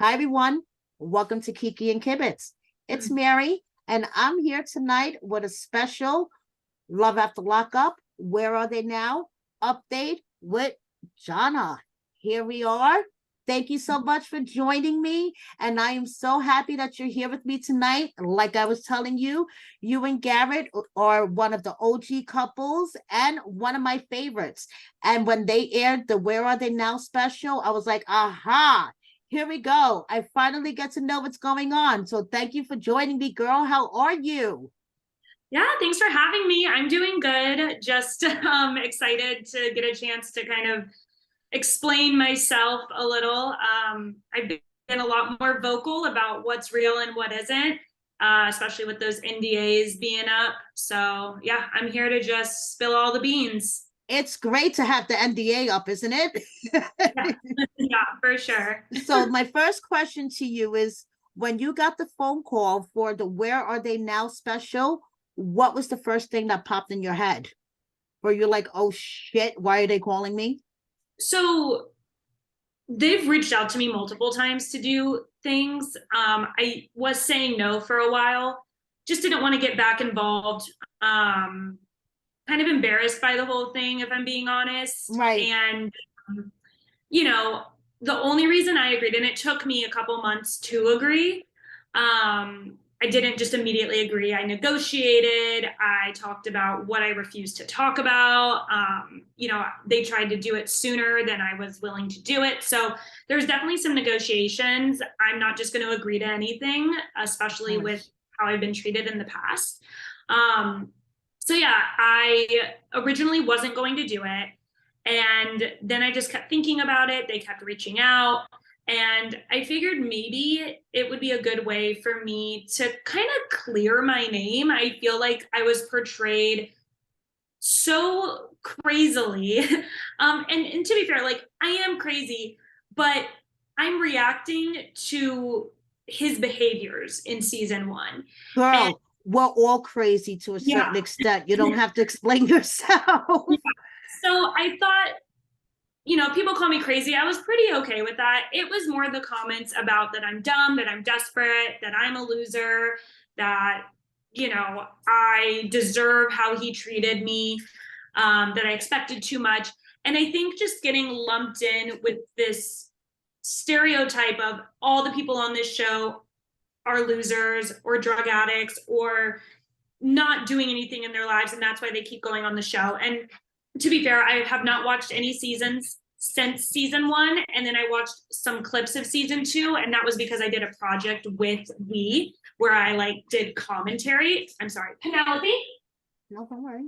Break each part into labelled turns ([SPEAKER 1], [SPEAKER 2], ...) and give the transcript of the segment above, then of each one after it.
[SPEAKER 1] Hi, everyone. Welcome to Kiki and Kibitz. It's Mary, and I'm here tonight with a special Love After Lockup. Where are they now? Update with Johnna. Here we are. Thank you so much for joining me. And I am so happy that you're here with me tonight. Like I was telling you, you and Garrett are one of the OG couples and one of my favorites. And when they aired the Where Are They Now special, I was like, aha, here we go. I finally get to know what's going on. So thank you for joining me, girl. How are you?
[SPEAKER 2] Yeah, thanks for having me. I'm doing good. Just excited to get a chance to kind of explain myself a little. I've been a lot more vocal about what's real and what isn't, especially with those NDAs being up. So yeah, I'm here to just spill all the beans.
[SPEAKER 1] It's great to have the NDA up, isn't it?
[SPEAKER 2] Yeah, yeah, for sure.
[SPEAKER 1] So my first question to you is, when you got the phone call for the Where Are They Now special, what was the first thing that popped in your head? Were you like, oh shit, why are they calling me?
[SPEAKER 2] So they've reached out to me multiple times to do things. I was saying no for a while, just didn't want to get back involved. Kind of embarrassed by the whole thing, if I'm being honest.
[SPEAKER 1] Right.
[SPEAKER 2] And, um, you know, the only reason I agreed, and it took me a couple months to agree, I didn't just immediately agree. I negotiated. I talked about what I refused to talk about. They tried to do it sooner than I was willing to do it. So there's definitely some negotiations. I'm not just going to agree to anything, especially with how I've been treated in the past. So yeah, I originally wasn't going to do it. And then I just kept thinking about it. They kept reaching out. And I figured maybe it would be a good way for me to kind of clear my name. I feel like I was portrayed so crazily. And to be fair, like I am crazy, but I'm reacting to his behaviors in season one. And
[SPEAKER 1] Girl, we're all crazy to a certain
[SPEAKER 2] yeah.
[SPEAKER 1] extent. You don't have to explain yourself.
[SPEAKER 2] Yeah. So I thought, people call me crazy. I was pretty okay with that. It was more the comments about that I'm dumb, that I'm desperate, that I'm a loser, that, I deserve how he treated me, that I expected too much. And I think just getting lumped in with this stereotype of all the people on this show are losers or drug addicts or not doing anything in their lives, and that's why they keep going on the show. And to be fair, I have not watched any seasons since season one, and then I watched some clips of season two, and that was because I did a project with where I did commentary. I'm sorry, Penelope.
[SPEAKER 1] No, don't worry.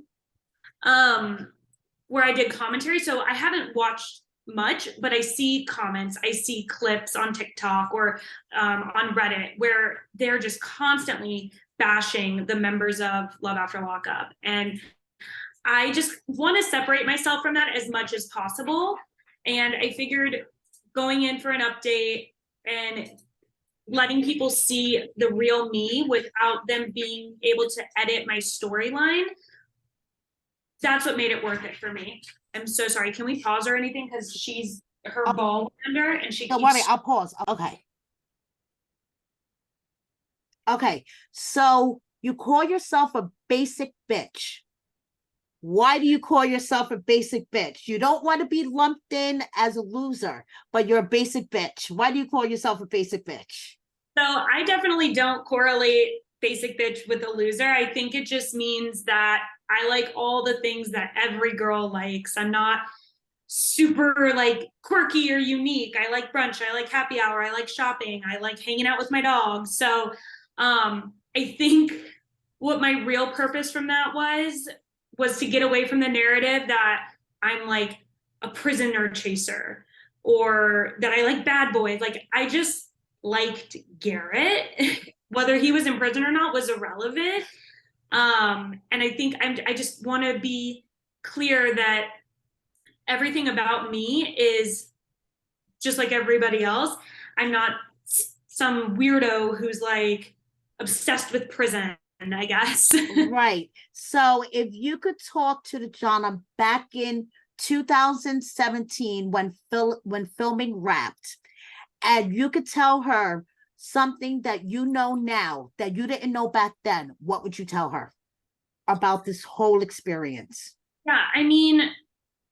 [SPEAKER 2] Where I did commentary, so I haven't watched much, but I see comments, I see clips on TikTok or on Reddit where they're just constantly bashing the members of Love After Lockup. And I just want to separate myself from that as much as possible. And I figured going in for an update and letting people see the real me without them being able to edit my storyline, that's what made it worth it for me. I'm so sorry. Can we pause or anything? Because her ball under and she
[SPEAKER 1] Don't
[SPEAKER 2] keeps.
[SPEAKER 1] worry, I'll pause. Okay. Okay. So you call yourself a basic bitch. Why do you call yourself a basic bitch? You don't want to be lumped in as a loser, but you're a basic bitch. Why do you call yourself a basic bitch?
[SPEAKER 2] So I definitely don't correlate basic bitch with a loser. I think it just means that I like all the things that every girl likes. I'm not super quirky or unique. I like brunch, I like happy hour, I like shopping, I like hanging out with my dog. So I think what my real purpose from that was to get away from the narrative that I'm like a prisoner chaser or that I like bad boys. Like I just liked Garrett. Whether he was in prison or not was irrelevant. And I think I just want to be clear that everything about me is just like everybody else. I'm not some weirdo who's like obsessed with prison, I guess.
[SPEAKER 1] Right. So if you could talk to the Johnna back in 2017 when filming Wrapped, and you could tell her something that you know now that you didn't know back then, what would you tell her about this whole experience?
[SPEAKER 2] Yeah, I mean,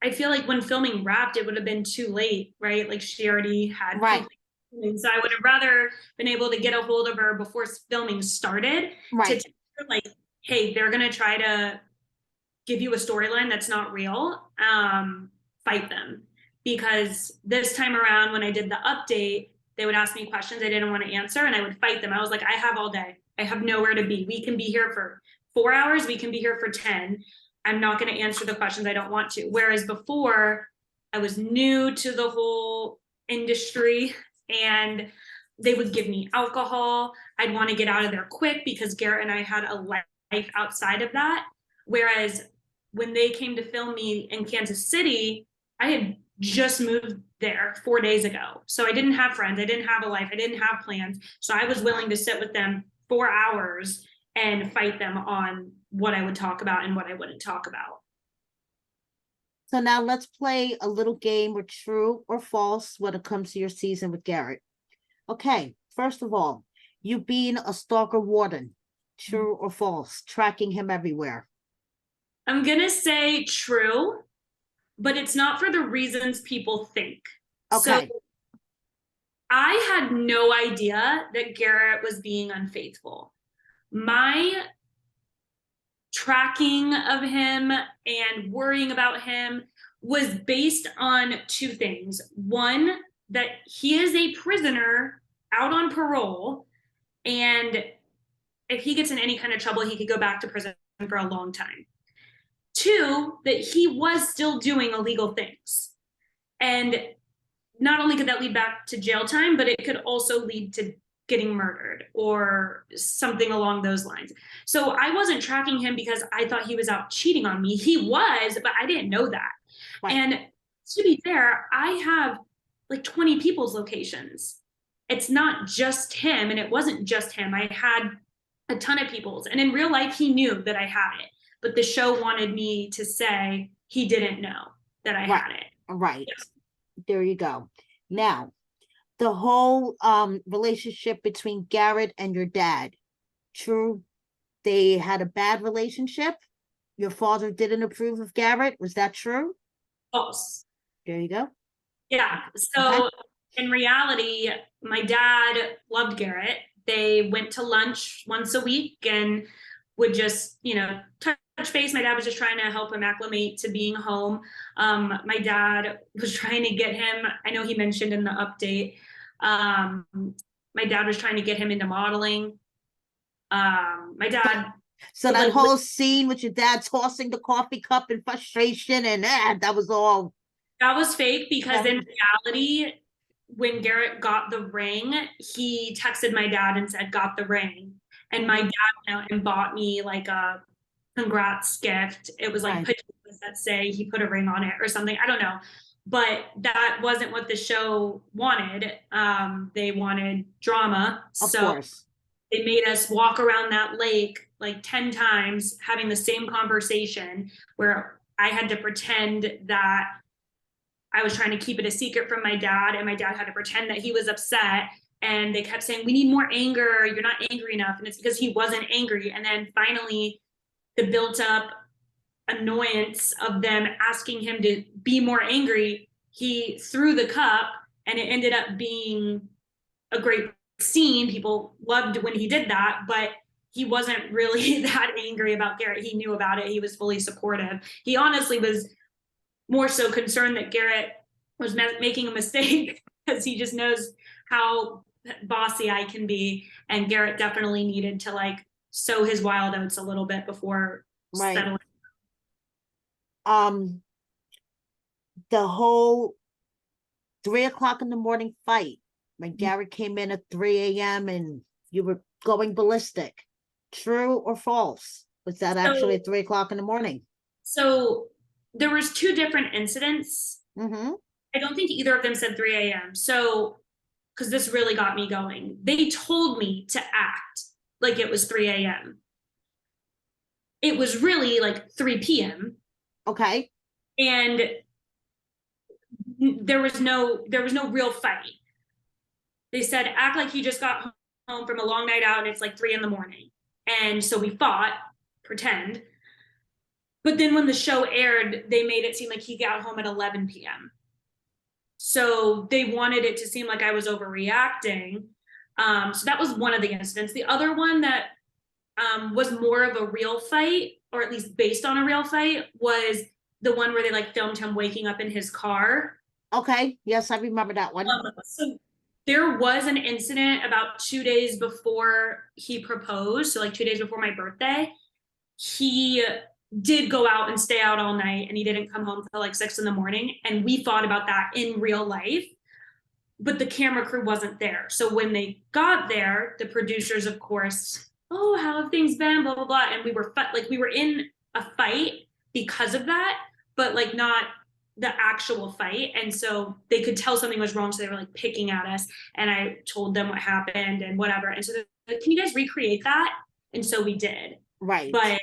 [SPEAKER 2] I feel like when filming wrapped, it would have been too late, right? Like she already had
[SPEAKER 1] Right,
[SPEAKER 2] complete filming. So I would have rather been able to get a hold of her before filming started to
[SPEAKER 1] right,
[SPEAKER 2] tell her, like, hey, they're gonna try to give you a storyline that's not real. Fight them. Because this time around, when I did the update, they would ask me questions I didn't want to answer, and I would fight them. I was like, I have all day. I have nowhere to be. We can be here for 4 hours. We can be here for 10. I'm not going to answer the questions I don't want to. Whereas before, I was new to the whole industry, and they would give me alcohol. I'd want to get out of there quick because Garrett and I had a life outside of that. Whereas when they came to film me in Kansas City, I had just moved there 4 days ago. So I didn't have friends. I didn't have a life. I didn't have plans. So I was willing to sit with them 4 hours and fight them on what I would talk about and what I wouldn't talk about.
[SPEAKER 1] so now let's play a little game with true or false when it comes to your season with Garrett. Okay, first of all, you being a stalker warden, true or false, tracking him everywhere.
[SPEAKER 2] I'm going to say true, but it's not for the reasons people think. So
[SPEAKER 1] Okay,
[SPEAKER 2] I had no idea that Garrett was being unfaithful. My tracking of him and worrying about him was based on two things. One, that he is a prisoner out on parole, and if he gets in any kind of trouble, he could go back to prison for a long time. Two, that he was still doing illegal things. And not only could that lead back to jail time, but it could also lead to getting murdered or something along those lines. So I wasn't tracking him because I thought he was out cheating on me. He was, but I didn't know that.
[SPEAKER 1] right,
[SPEAKER 2] And to be fair, I have like 20 people's locations. It's not just him, and it wasn't just him. I had a ton of people's. And in real life, he knew that I had it. But the show wanted me to say he didn't know that I
[SPEAKER 1] right,
[SPEAKER 2] had it.
[SPEAKER 1] right.
[SPEAKER 2] Yeah.
[SPEAKER 1] There you go. Now, the whole relationship between Garrett and your dad, true, they had a bad relationship. Your father didn't approve of Garrett. Was that true?
[SPEAKER 2] False.
[SPEAKER 1] There you go.
[SPEAKER 2] Yeah.
[SPEAKER 1] Okay.
[SPEAKER 2] So in reality, my dad loved Garrett. They went to lunch once a week and would just, touch base. My dad was just trying to help him acclimate to being home. My dad was trying to get him, I know he mentioned in the update, um, my dad was trying to get him into modeling. My dad
[SPEAKER 1] So
[SPEAKER 2] would
[SPEAKER 1] that
[SPEAKER 2] like
[SPEAKER 1] whole scene with your dad tossing the coffee cup in frustration and that was all.
[SPEAKER 2] that was fake because
[SPEAKER 1] That
[SPEAKER 2] in
[SPEAKER 1] was,
[SPEAKER 2] reality, when Garrett got the ring, he texted my dad and said, "Got the ring." And my
[SPEAKER 1] mhm,
[SPEAKER 2] dad went out and bought me like a congrats gift. It was like
[SPEAKER 1] right,
[SPEAKER 2] pajamas that say he put a ring on it or something. I don't know. But that wasn't what the show wanted. They wanted drama.
[SPEAKER 1] of
[SPEAKER 2] So
[SPEAKER 1] course.
[SPEAKER 2] they made us walk around that lake like 10 times having the same conversation where I had to pretend that I was trying to keep it a secret from my dad, and my dad had to pretend that he was upset. And they kept saying, "We need more anger. You're not angry enough." And it's because he wasn't angry. And then finally, the built up annoyance of them asking him to be more angry, he threw the cup, and it ended up being a great scene. People loved when he did that, but he wasn't really that angry about Garrett. He knew about it. He was fully supportive. He honestly was more so concerned that Garrett was making a mistake because he just knows how bossy I can be. And Garrett definitely needed to like sow his wild oats a little bit before
[SPEAKER 1] Right.
[SPEAKER 2] settling.
[SPEAKER 1] Um, the whole 3 o'clock in the morning fight when Garrett came in at 3 a.m. and you were going ballistic. True or false? Was that actually
[SPEAKER 2] So,
[SPEAKER 1] at 3 o'clock in the morning?
[SPEAKER 2] so there was two different incidents.
[SPEAKER 1] Mm-hmm.
[SPEAKER 2] I don't think either of them said 3 a.m. So, because this really got me going, they told me to act like it was 3 a.m. It was really like 3 p.m.
[SPEAKER 1] Okay.
[SPEAKER 2] and there was no real fight. They said, act like you just got home from a long night out and it's like 3 a.m. And so we fought, pretend. But then when the show aired, they made it seem like he got home at 11 p.m. So they wanted it to seem like I was overreacting. So that was one of the incidents. The other one that was more of a real fight, or at least based on a real fight, was the one where they like filmed him waking up in his car.
[SPEAKER 1] Okay. Yes, I remember that one.
[SPEAKER 2] So there was an incident about 2 days before he proposed, so like 2 days before my birthday. He did go out and stay out all night, and he didn't come home till like 6 a.m. And we thought about that in real life, but the camera crew wasn't there. So when they got there, the producers, of course, oh, how have things been? Blah blah blah. And we were in a fight because of that, but like not the actual fight. And so they could tell something was wrong, so they were like picking at us. And I told them what happened and whatever. And so they're like, can you guys recreate that? And so we did.
[SPEAKER 1] Right.
[SPEAKER 2] But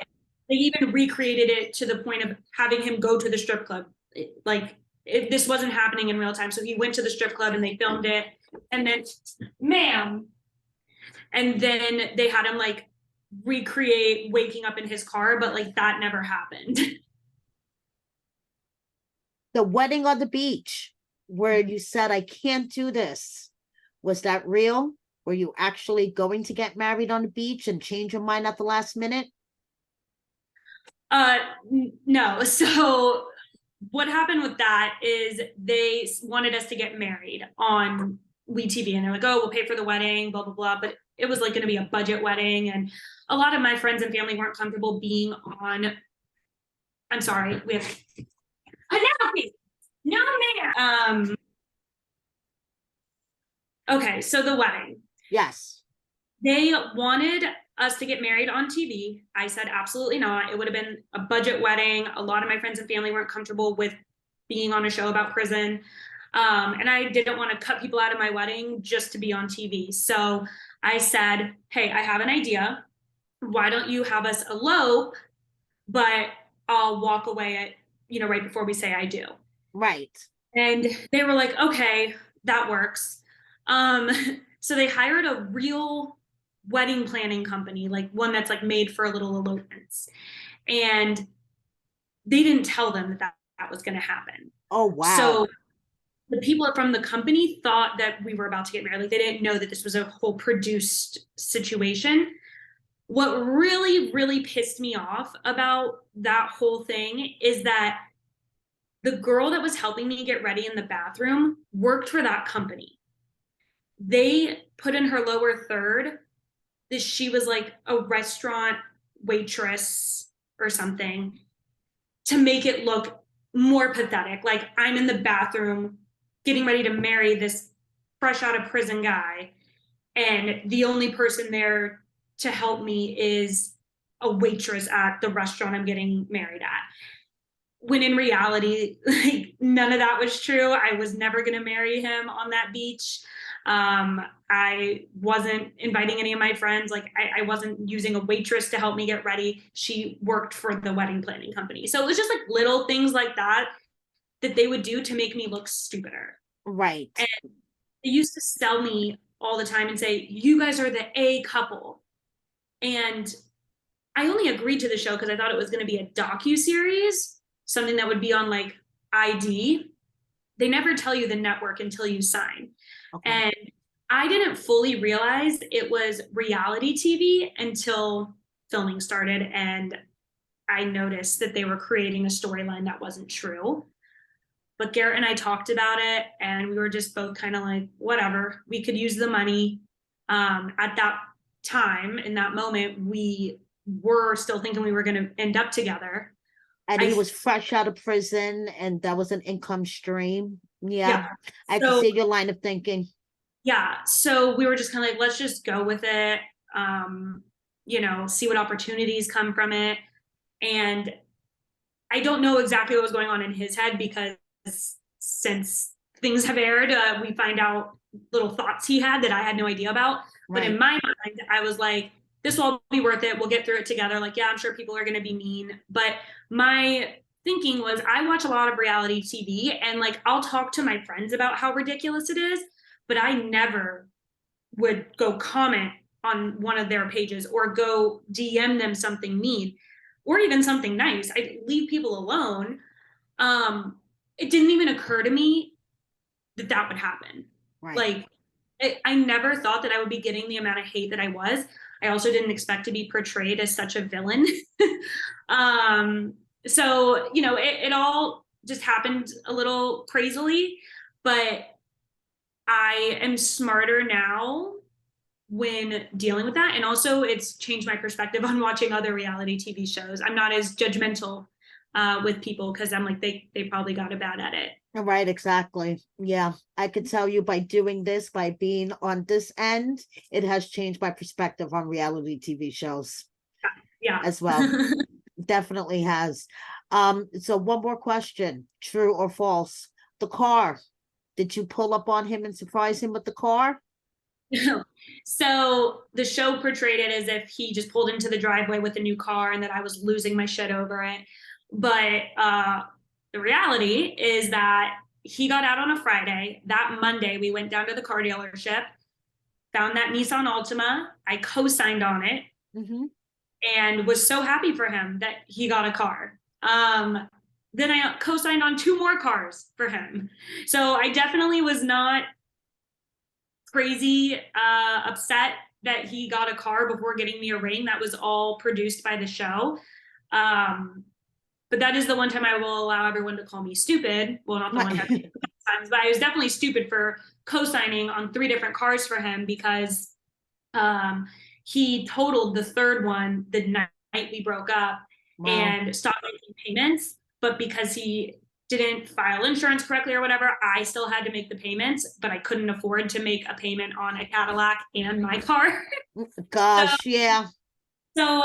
[SPEAKER 2] they even recreated it to the point of having him go to the strip club. Like, this wasn't happening in real time. So he went to the strip club and they filmed it. And then, ma'am. And then they had him like recreate waking up in his car, but like that never happened.
[SPEAKER 1] The wedding on the beach where you said, I can't do this. Was that real? Were you actually going to get married on the beach and change your mind at the last minute?
[SPEAKER 2] No. So what happened with that is they wanted us to get married on WeTV, and they're like, oh, we'll pay for the wedding, blah, blah, blah. But it was like going to be a budget wedding. And a lot of my friends and family weren't comfortable being on. I'm sorry. We have Penelope. No, man. Okay. So the wedding.
[SPEAKER 1] Yes.
[SPEAKER 2] They wanted us to get married on TV. I said, absolutely not. It would have been a budget wedding. A lot of my friends and family weren't comfortable with being on a show about prison. And I didn't want to cut people out of my wedding just to be on TV. So I said, hey, I have an idea. Why don't you have us elope, but I'll walk away at, right before we say I do.
[SPEAKER 1] Right.
[SPEAKER 2] And they were like, okay, that works. So they hired a real wedding planning company, like one that's like made for little elopements. And they didn't tell them that was going to happen.
[SPEAKER 1] Oh, wow.
[SPEAKER 2] So the people from the company thought that we were about to get married. Like, they didn't know that this was a whole produced situation. What really, really pissed me off about that whole thing is that the girl that was helping me get ready in the bathroom worked for that company. They put in her lower third that she was like a restaurant waitress or something to make it look more pathetic. Like, I'm in the bathroom getting ready to marry this fresh out of prison guy, and the only person there to help me is a waitress at the restaurant I'm getting married at. When in reality, like, none of that was true. I was never going to marry him on that beach. I wasn't inviting any of my friends. Like, I wasn't using a waitress to help me get ready. She worked for the wedding planning company. So it was just like little things like that they would do to make me look stupider.
[SPEAKER 1] Right.
[SPEAKER 2] And they used to sell me all the time and say, you guys are the A couple. And I only agreed to the show because I thought it was going to be a docu-series, something that would be on like ID. They never tell you the network until you sign. Okay. And I didn't fully realize it was reality TV until filming started, and I noticed that they were creating a storyline that wasn't true. But Garrett and I talked about it, and we were just both kind of like, whatever, we could use the money. At that time, in that moment, we were still thinking we were going to end up together.
[SPEAKER 1] And he was fresh out of prison, and that was an income stream. Yeah. I can see your line of thinking.
[SPEAKER 2] Yeah. So we were just kind of like, let's just go with it. See what opportunities come from it. And I don't know exactly what was going on in his head, because since things have aired, we find out little thoughts he had that I had no idea about. Right. But in my mind, I was like, this will all be worth it. We'll get through it together. Like, yeah, I'm sure people are going to be mean. But my thinking was, I watch a lot of reality TV, and like, I'll talk to my friends about how ridiculous it is, but I never would go comment on one of their pages or go DM them something mean or even something nice. I'd leave people alone. It didn't even occur to me that that would happen.
[SPEAKER 1] Right.
[SPEAKER 2] Like, I never thought that I would be getting the amount of hate that I was. I also didn't expect to be portrayed as such a villain. So, you know, it all just happened a little crazily, but I am smarter now when dealing with that. And also, it's changed my perspective on watching other reality TV shows. I'm not as judgmental with people because I'm like, they probably got a bad at it.
[SPEAKER 1] Right, exactly. Yeah, I could tell you by doing this, by being on this end, it has changed my perspective on reality TV shows
[SPEAKER 2] Yeah.
[SPEAKER 1] as well. Definitely has. So one more question, true or false? The car. Did you pull up on him and surprise him with the car?
[SPEAKER 2] So the show portrayed it as if he just pulled into the driveway with a new car and that I was losing my shit over it. But the reality is that he got out on a Friday. That Monday, we went down to the car dealership, found that Nissan Altima. I co-signed on it
[SPEAKER 1] Mm-hmm.
[SPEAKER 2] and was so happy for him that he got a car. Then I co-signed on 2 more cars for him. So I definitely was not crazy upset that he got a car before getting me a ring. That was all produced by the show. But that is the one time I will allow everyone to call me stupid. Well, not the one time, but I was definitely stupid for co-signing on 3 different cars for him because he totaled the third one the night we broke up. Wow. And stopped making payments. But because he didn't file insurance correctly or whatever, I still had to make the payments, but I couldn't afford to make a payment on a Cadillac and my car.
[SPEAKER 1] Gosh, yeah.
[SPEAKER 2] So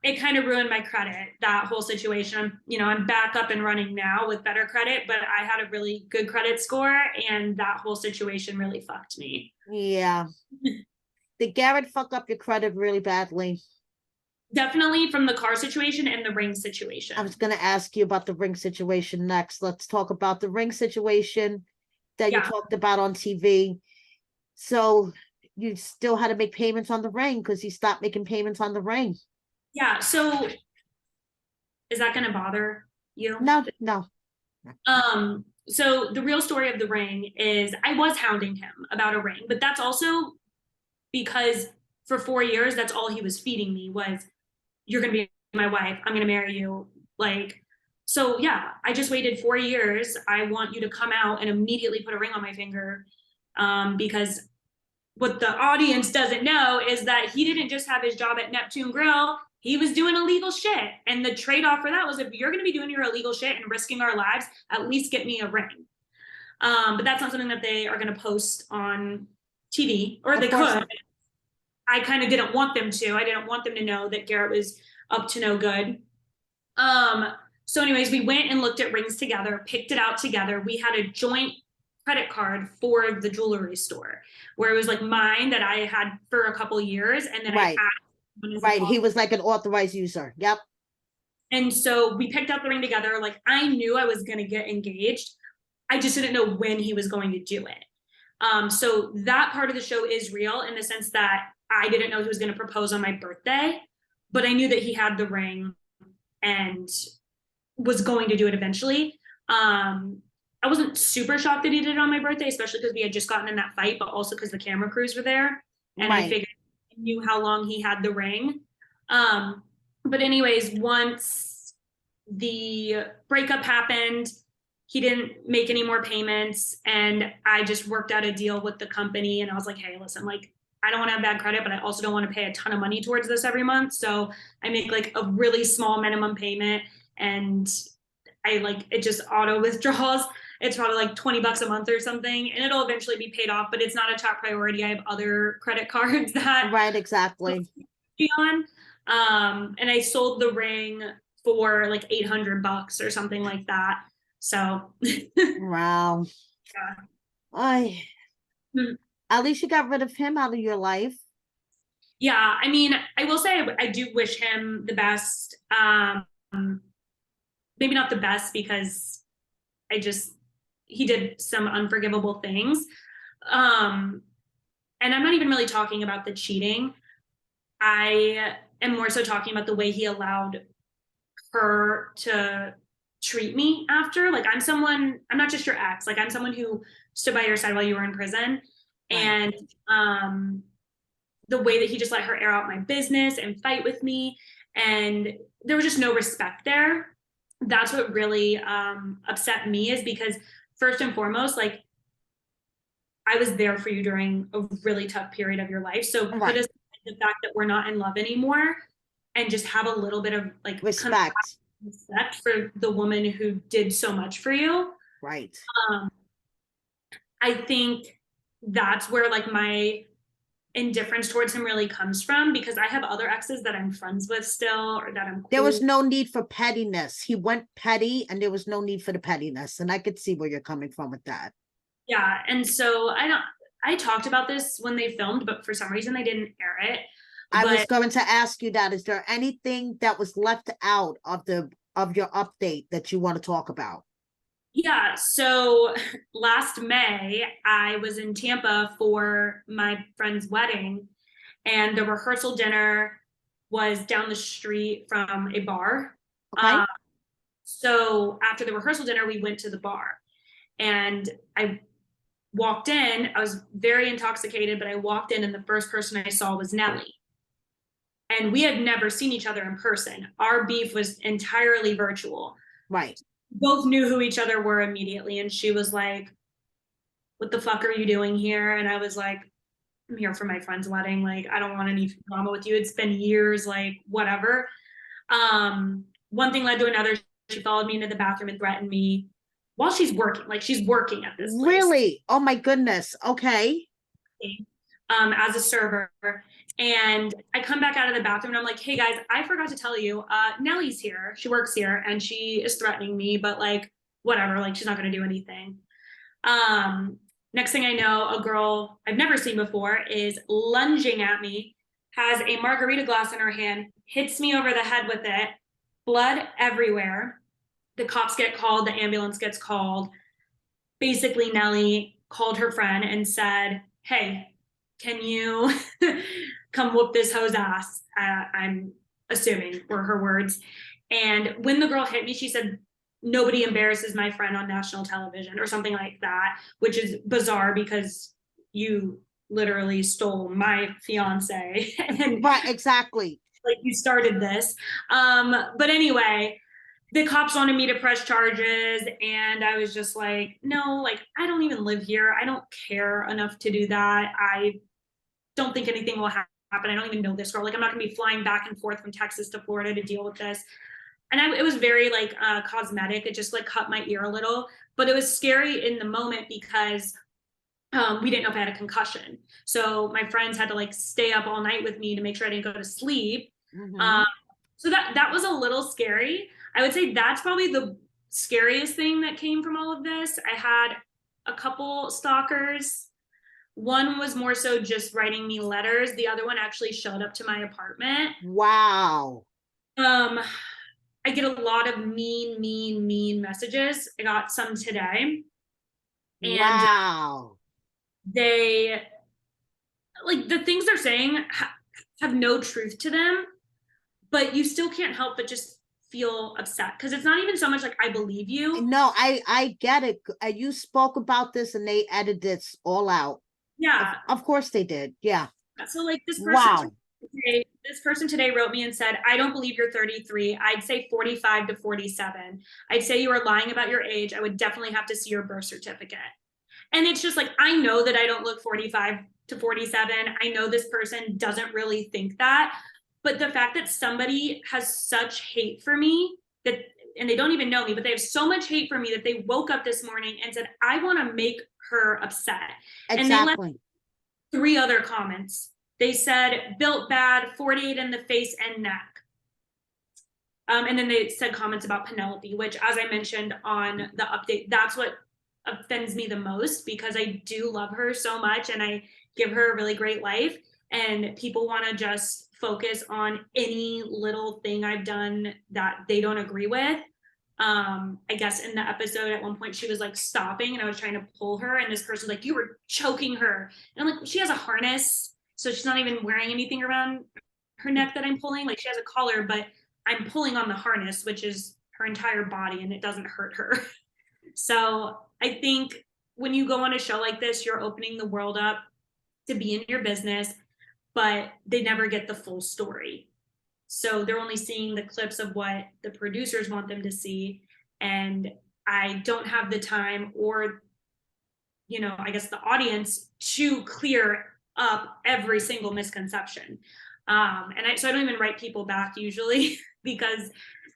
[SPEAKER 2] it kind of ruined my credit, that whole situation. You know, I'm back up and running now with better credit, but I had a really good credit score and that whole situation really fucked me.
[SPEAKER 1] Yeah. Did Garrett fuck up your credit really badly?
[SPEAKER 2] Definitely from the car situation and the ring situation.
[SPEAKER 1] I was going to ask you about the ring situation next. Let's talk about the ring situation that you talked about on TV. So you still had to make payments on the ring because you stopped making payments on the ring.
[SPEAKER 2] Yeah. So is that going to bother you?
[SPEAKER 1] No.
[SPEAKER 2] So the real story of the ring is I was hounding him about a ring, but that's also because for 4 years, that's all he was feeding me was, you're going to be my wife. I'm going to marry you. Like, so yeah, I just waited 4 years. I want you to come out and immediately put a ring on my finger. Because what the audience doesn't know is that he didn't just have his job at Neptune Grill. He was doing illegal shit. And the trade-off for that was, if you're going to be doing your illegal shit and risking our lives, at least get me a ring. But that's not something that they are going to post on TV, or they could. I kind of didn't want them to. I didn't want them to know that Garrett was up to no good. So anyways, we went and looked at rings together, picked it out together. We had a joint credit card for the jewelry store where it was like mine that I had for a couple years. And then I had.
[SPEAKER 1] Right. He was like an authorized user. Yep.
[SPEAKER 2] And so we picked out the ring together. Like, I knew I was going to get engaged. I just didn't know when he was going to do it. So that part of the show is real in the sense that I didn't know he was going to propose on my birthday, but I knew that he had the ring and was going to do it eventually. I wasn't super shocked that he did it on my birthday, especially because we had just gotten in that fight, but also because the camera crews were there. And I figured I knew how long he had the ring. But anyways, once the breakup happened, he didn't make any more payments. And I just worked out a deal with the company. And I was like, hey, listen, like, I don't want to have bad credit, but I also don't want to pay a ton of money towards this every month. So I make like a really small minimum payment and I like, it just auto withdraws. It's probably like $20 a month or something, and it'll eventually be paid off, but it's not a top priority. I have other credit cards that
[SPEAKER 1] exactly.
[SPEAKER 2] On. And I sold the ring for like $800 or something like that. So
[SPEAKER 1] wow.
[SPEAKER 2] Yeah.
[SPEAKER 1] At least you got rid of him out of your life.
[SPEAKER 2] Yeah, I mean, I will say I do wish him the best. Maybe not the best because he did some unforgivable things. And and I'm not even really talking about the cheating. I am more so talking about the way he allowed her to treat me after. Like, I'm not just your ex, like, I'm someone who stood by your side while you were in prison.
[SPEAKER 1] Right.
[SPEAKER 2] And the way that he just let her air out my business and fight with me, and there was just no respect there. That's what really upset me, is because first and foremost, like, I was there for you during a really tough period of your life. So put
[SPEAKER 1] Right.
[SPEAKER 2] aside the fact that we're not in love anymore, and just have a little bit of like
[SPEAKER 1] Respect.
[SPEAKER 2] respect for the woman who did so much for you.
[SPEAKER 1] Right.
[SPEAKER 2] Um, I think that's where like my indifference towards him really comes from, because I have other exes that I'm friends with still, or that I'm
[SPEAKER 1] There was
[SPEAKER 2] cool.
[SPEAKER 1] no need for pettiness. He went petty and there was no need for the pettiness. And I could see where you're coming from with that.
[SPEAKER 2] Yeah. And so I talked about this when they filmed, but for some reason they didn't air it.
[SPEAKER 1] I was
[SPEAKER 2] But
[SPEAKER 1] going to ask you that. Is there anything that was left out of your update that you want to talk about?
[SPEAKER 2] yeah, so last May, I was in Tampa for my friend's wedding, and the rehearsal dinner was down the street from a bar.
[SPEAKER 1] Okay.
[SPEAKER 2] So after the rehearsal dinner, we went to the bar, and I walked in. I was very intoxicated, but I walked in, and the first person I saw was Nellie. And we had never seen each other in person. Our beef was entirely virtual.
[SPEAKER 1] Right.
[SPEAKER 2] Both knew who each other were immediately, and she was like, "What the fuck are you doing here?" And I was like, "I'm here for my friend's wedding. Like, I don't want any drama with you. It's been years, like, whatever." One thing led to another. She followed me into the bathroom and threatened me while she's working. Like, she's working at this place,
[SPEAKER 1] Really? Oh my goodness. Okay.
[SPEAKER 2] as a server. And I come back out of the bathroom and I'm like, "Hey guys, I forgot to tell you, Nellie's here. She works here and she is threatening me, but like, whatever, like, she's not going to do anything." Um, Next thing I know, a girl I've never seen before is lunging at me, has a margarita glass in her hand, hits me over the head with it, blood everywhere. The cops get called, the ambulance gets called. Basically, Nellie called her friend and said, "Hey, can you come whoop this hoe's ass?" I'm assuming were her words. And when the girl hit me, she said, "Nobody embarrasses my friend on national television," or something like that, which is bizarre because you literally stole my fiance and
[SPEAKER 1] Right. Exactly.
[SPEAKER 2] like you started this. But anyway, the cops wanted me to press charges, and I was just like, "No, like, I don't even live here. I don't care enough to do that. I don't think anything will happen. I don't even know this girl. Like, I'm not gonna be flying back and forth from Texas to Florida to deal with this." And it was very like cosmetic. It just like cut my ear a little, but it was scary in the moment because we didn't know if I had a concussion. So my friends had to like stay up all night with me to make sure I didn't go to sleep.
[SPEAKER 1] Mm-hmm.
[SPEAKER 2] Um, so that was a little scary. I would say that's probably the scariest thing that came from all of this. I had a couple stalkers. One was more so just writing me letters. The other one actually showed up to my apartment.
[SPEAKER 1] Wow.
[SPEAKER 2] Um, I get a lot of mean messages. I got some today, and
[SPEAKER 1] Wow.
[SPEAKER 2] they like the things they're saying have no truth to them, but you still can't help but just feel upset because it's not even so much like I believe you.
[SPEAKER 1] No, I get it. You spoke about this and they edited this all out.
[SPEAKER 2] Yeah.
[SPEAKER 1] Of course they did. Yeah.
[SPEAKER 2] So like
[SPEAKER 1] Wow.
[SPEAKER 2] this person today wrote me and said, "I don't believe you're 33. I'd say 45 to 47. I'd say you are lying about your age. I would definitely have to see your birth certificate." And it's just like, I know that I don't look 45 to 47. I know this person doesn't really think that. But the fact that somebody has such hate for me that, and they don't even know me, but they have so much hate for me that they woke up this morning and said, "I want to make her upset." And they left
[SPEAKER 1] Exactly.
[SPEAKER 2] 3 other comments. They said, "Built bad, 48 in the face and neck." And then they said comments about Penelope, which, as I mentioned on the update, that's what offends me the most because I do love her so much and I give her a really great life. And people want to just focus on any little thing I've done that they don't agree with. I guess in the episode at one point she was like stopping and I was trying to pull her and this person was like, you were choking her. And I'm like, she has a harness, so she's not even wearing anything around her neck that I'm pulling. Like she has a collar, but I'm pulling on the harness, which is her entire body, and it doesn't hurt her. So I think when you go on a show like this, you're opening the world up to be in your business, but they never get the full story. So they're only seeing the clips of what the producers want them to see. And I don't have the time or, I guess the audience to clear up every single misconception. So I don't even write people back usually because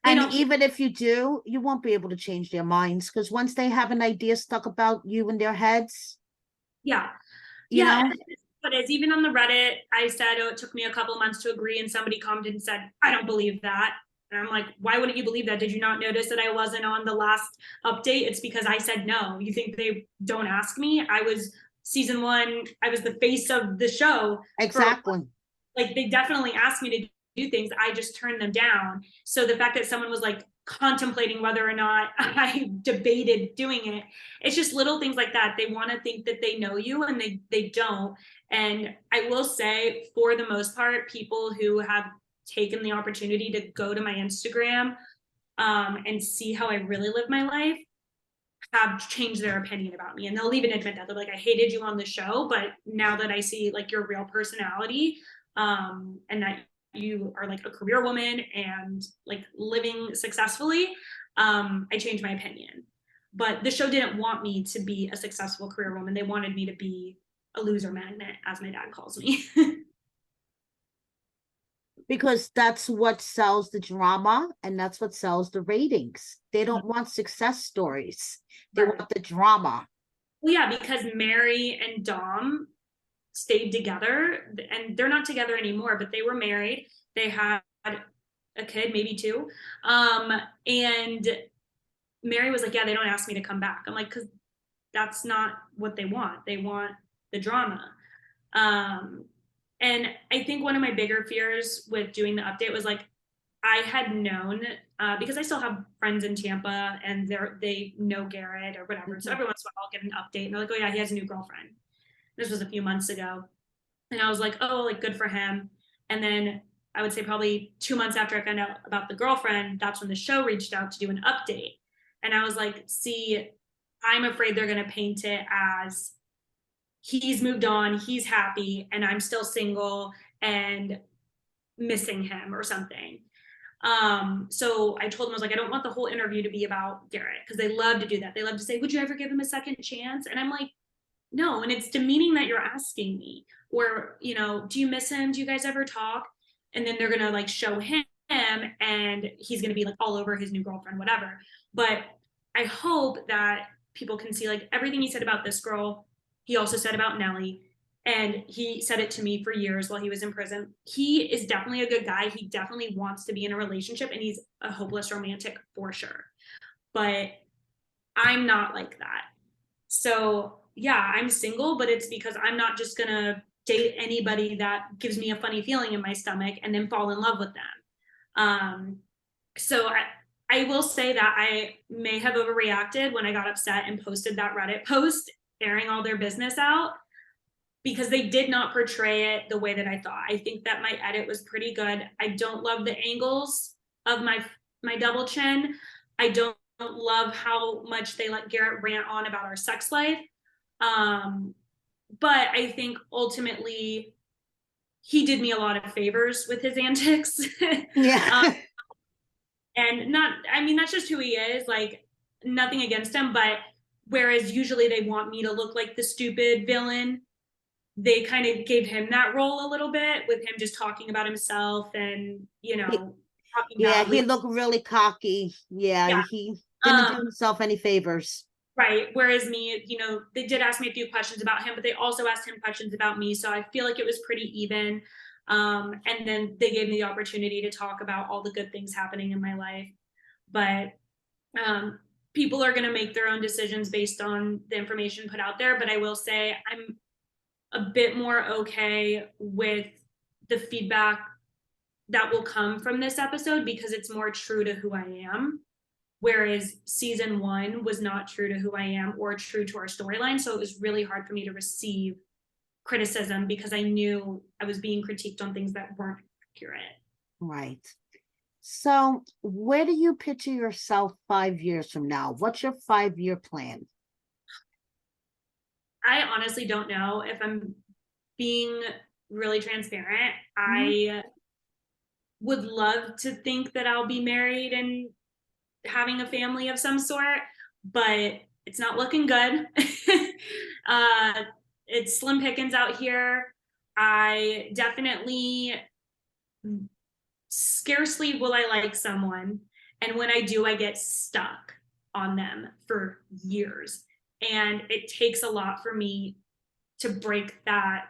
[SPEAKER 2] they
[SPEAKER 1] And
[SPEAKER 2] don't.
[SPEAKER 1] even if you do, you won't be able to change their minds, because once they have an idea stuck about you in their heads,
[SPEAKER 2] Yeah.
[SPEAKER 1] you
[SPEAKER 2] Yeah.
[SPEAKER 1] know,
[SPEAKER 2] But as even on the Reddit, I said, oh, it took me a couple months to agree. And somebody commented and said, I don't believe that. And I'm like, why wouldn't you believe that? Did you not notice that I wasn't on the last update? It's because I said no. You think they don't ask me? I was season 1, I was the face of the show for,
[SPEAKER 1] exactly.
[SPEAKER 2] like, they definitely asked me to do things. I just turned them down. So the fact that someone was like contemplating whether or not I debated doing it, it's just little things like that. They want to think that they know you and they don't. And I will say, for the most part, people who have taken the opportunity to go to my Instagram and see how I really live my life have changed their opinion about me. And they'll even admit that. They're like, I hated you on the show, but now that I see like your real personality, and that you are like a career woman and like living successfully, I changed my opinion. But the show didn't want me to be a successful career woman. They wanted me to be a loser magnet, as my dad calls me.
[SPEAKER 1] Because that's what sells the drama and that's what sells the ratings. They don't want success stories. They
[SPEAKER 2] Right.
[SPEAKER 1] want the drama.
[SPEAKER 2] Well, yeah, because Mary and Dom stayed together, and they're not together anymore, but they were married. They had a kid, maybe two. And Mary was like, yeah, they don't ask me to come back. I'm like, because that's not what they want. They want the drama. Um, and I think one of my bigger fears with doing the update was like, I had known, because I still have friends in Tampa and they know Garrett or whatever. So every once in a while I'll get an update and they're like, oh yeah, he has a new girlfriend. This was a few months ago. And I was like, oh, like good for him. And then I would say probably 2 months after I found out about the girlfriend, that's when the show reached out to do an update. And I was like, see, I'm afraid they're going to paint it as he's moved on, he's happy, and I'm still single and missing him or something. So I told them, I was like, I don't want the whole interview to be about Garrett, because they love to do that. They love to say, would you ever give him a second chance? And I'm like, no. And it's demeaning that you're asking me, or, do you miss him? Do you guys ever talk? And then they're going to like show him and he's going to be like all over his new girlfriend, whatever. But I hope that people can see like everything he said about this girl, he also said about Nellie. And he said it to me for years while he was in prison. He is definitely a good guy. He definitely wants to be in a relationship, and he's a hopeless romantic for sure. But I'm not like that. So yeah, I'm single, but it's because I'm not just gonna date anybody that gives me a funny feeling in my stomach and then fall in love with them. So I will say that I may have overreacted when I got upset and posted that Reddit post airing all their business out, because they did not portray it the way that I thought. I think that my edit was pretty good. I don't love the angles of my double chin. I don't love how much they let Garrett rant on about our sex life. But I think ultimately he did me a lot of favors with his antics.
[SPEAKER 1] Yeah.
[SPEAKER 2] And that's just who he is. Like, nothing against him, but whereas usually they want me to look like the stupid villain, they kind of gave him that role a little bit, with him just talking about himself and, talking
[SPEAKER 1] Yeah,
[SPEAKER 2] badly.
[SPEAKER 1] he looked really cocky. Yeah,
[SPEAKER 2] Yeah.
[SPEAKER 1] he didn't do
[SPEAKER 2] Um,
[SPEAKER 1] himself any favors.
[SPEAKER 2] right. Whereas me, they did ask me a few questions about him, but they also asked him questions about me. So I feel like it was pretty even. And then they gave me the opportunity to talk about all the good things happening in my life. But um, people are going to make their own decisions based on the information put out there. But I will say I'm a bit more okay with the feedback that will come from this episode, because it's more true to who I am. whereas season 1 was not true to who I am or true to our storyline. So it was really hard for me to receive criticism because I knew I was being critiqued on things that weren't accurate.
[SPEAKER 1] Right. So where do you picture yourself 5 years from now? What's your 5-year plan?
[SPEAKER 2] I honestly don't know. If I'm being really transparent,
[SPEAKER 1] Mhm.
[SPEAKER 2] I would love to think that I'll be married and having a family of some sort, but it's not looking good. uh, it's slim pickings out here. I definitely scarcely will I like someone. And when I do, I get stuck on them for years. And it takes a lot for me to break that.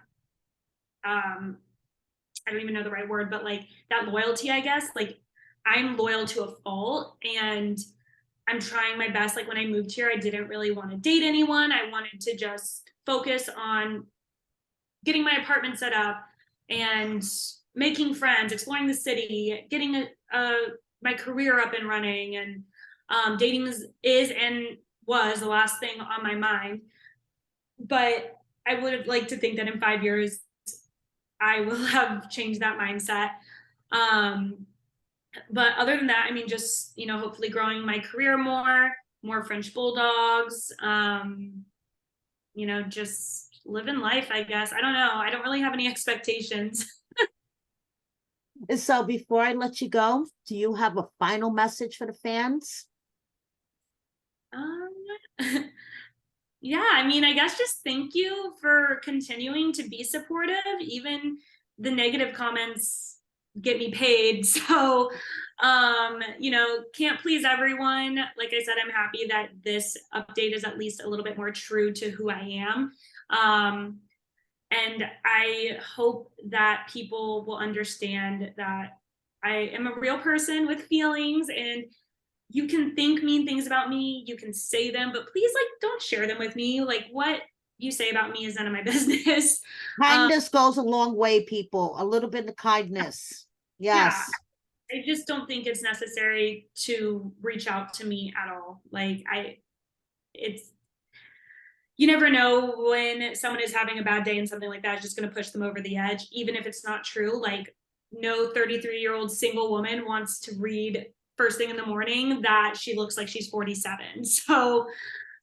[SPEAKER 2] I don't even know the right word, but like that loyalty, I guess. Like I'm loyal to a fault and I'm trying my best. Like when I moved here, I didn't really want to date anyone. I wanted to just focus on getting my apartment set up and making friends, exploring the city, getting my career up and running. And dating is and was the last thing on my mind. But I would like to think that in 5 years, I will have changed that mindset. Um, but other than that, I mean, just, hopefully growing my career more French bulldogs, just living life, I guess. I don't know. I don't really have any expectations.
[SPEAKER 1] So before I let you go, do you have a final message for the fans?
[SPEAKER 2] Um, yeah, I mean, I guess just thank you for continuing to be supportive. Even the negative comments get me paid. So, can't please everyone. Like I said, I'm happy that this update is at least a little bit more true to who I am. Um, and I hope that people will understand that I am a real person with feelings, and you can think mean things about me, you can say them, but please, like, don't share them with me. Like, what you say about me is none of my business. um
[SPEAKER 1] Kindness goes a long way, people. A little bit of kindness.
[SPEAKER 2] yeah,
[SPEAKER 1] Yes.
[SPEAKER 2] I just don't think it's necessary to reach out to me at all. Like, it's you never know when someone is having a bad day, and something like that is just going to push them over the edge, even if it's not true. Like, no 33-year-old single woman wants to read first thing in the morning that she looks like she's 47. So,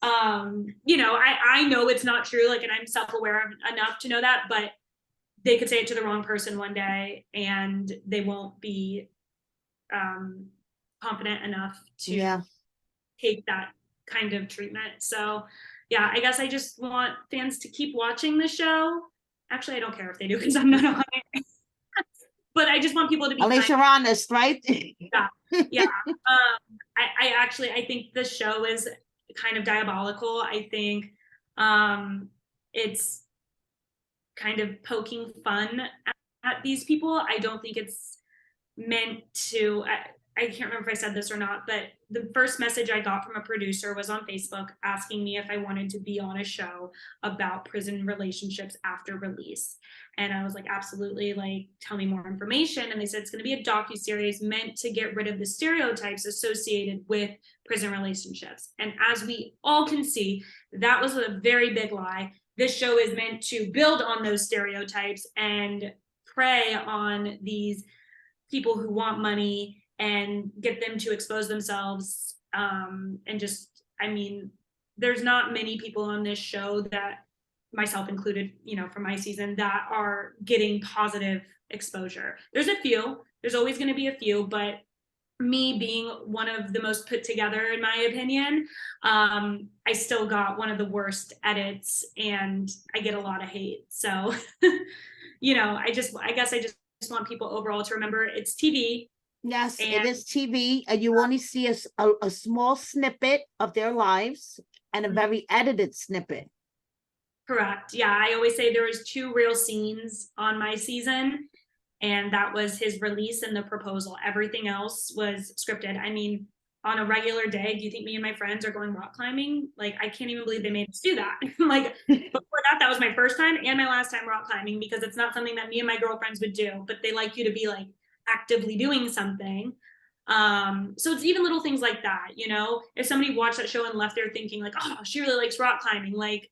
[SPEAKER 2] I know it's not true, like, and I'm self-aware enough to know that, but they could say it to the wrong person one day and they won't be um, confident enough to
[SPEAKER 1] Yeah.
[SPEAKER 2] take that kind of treatment. So, yeah, I guess I just want fans to keep watching the show. Actually, I don't care if they do because I'm not on it. But I just want people to be
[SPEAKER 1] At least
[SPEAKER 2] kind.
[SPEAKER 1] you're honest, right?
[SPEAKER 2] Yeah, yeah. I actually I think the show is kind of diabolical. I think it's kind of poking fun at these people. I don't think it's meant to. I can't remember if I said this or not, but the first message I got from a producer was on Facebook asking me if I wanted to be on a show about prison relationships after release. And I was like, absolutely, like, tell me more information. And they said it's going to be a docuseries meant to get rid of the stereotypes associated with prison relationships. And as we all can see, that was a very big lie. This show is meant to build on those stereotypes and prey on these people who want money and get them to expose themselves. And just, I mean, there's not many people on this show, that myself included, for my season, that are getting positive exposure. There's a few, there's always going to be a few, but me being one of the most put together, in my opinion, I still got one of the worst edits and I get a lot of hate. So, I guess I just want people overall to remember it's TV.
[SPEAKER 1] Yes,
[SPEAKER 2] And
[SPEAKER 1] it is TV, and you only see a small snippet of their lives and a very edited snippet.
[SPEAKER 2] correct. Yeah, I always say there was 2 real scenes on my season, and that was his release and the proposal. Everything else was scripted. I mean, on a regular day, do you think me and my friends are going rock climbing? Like, I can't even believe they made us do that. Like, before that was my first time and my last time rock climbing, because it's not something that me and my girlfriends would do, but they like you to be like actively doing something. So it's even little things like that, you know, if somebody watched that show and left there thinking like, oh, she really likes rock climbing, like,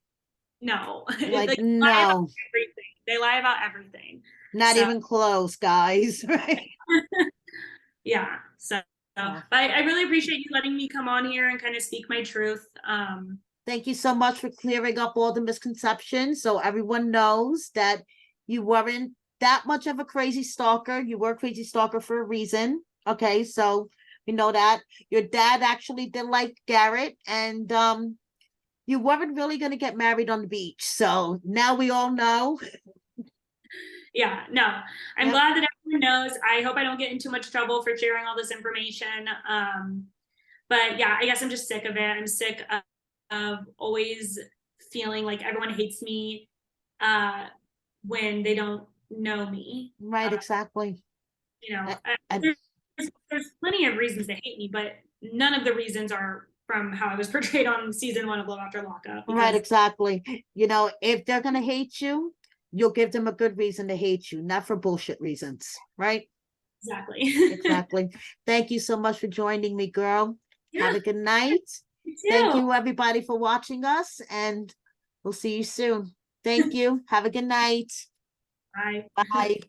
[SPEAKER 2] no.
[SPEAKER 1] Like,
[SPEAKER 2] Like, lie about
[SPEAKER 1] no,
[SPEAKER 2] everything. They lie about everything.
[SPEAKER 1] not
[SPEAKER 2] So
[SPEAKER 1] even close, guys. Right?
[SPEAKER 2] yeah, so
[SPEAKER 1] Well,
[SPEAKER 2] but I really appreciate you letting me come on here and kind of speak my truth.
[SPEAKER 1] thank you so much for clearing up all the misconceptions so everyone knows that you weren't that much of a crazy stalker. You were a crazy stalker for a reason. Okay, so we know that your dad actually did like Garrett, and you weren't really going to get married on the beach. So now we all know.
[SPEAKER 2] Yeah, no, I'm
[SPEAKER 1] Yep.
[SPEAKER 2] glad that everyone knows. I hope I don't get in too much trouble for sharing all this information. But yeah, I guess I'm just sick of it. I'm sick of always feeling like everyone hates me uh, when they don't know me.
[SPEAKER 1] Right, exactly.
[SPEAKER 2] You know,
[SPEAKER 1] And
[SPEAKER 2] there's plenty of reasons to hate me, but none of the reasons are from how I was portrayed on season 1 of Love After Lockup.
[SPEAKER 1] right,
[SPEAKER 2] Because
[SPEAKER 1] exactly. You know, if they're going to hate you, you'll give them a good reason to hate you, not for bullshit reasons. Right?
[SPEAKER 2] exactly.
[SPEAKER 1] Exactly. Thank you so much for joining me, girl.
[SPEAKER 2] Yeah,
[SPEAKER 1] Have a good night.
[SPEAKER 2] me
[SPEAKER 1] Thank
[SPEAKER 2] too.
[SPEAKER 1] you, everybody, for watching us, and we'll see you soon. Thank you. Have a good night.
[SPEAKER 2] Bye.
[SPEAKER 1] Bye.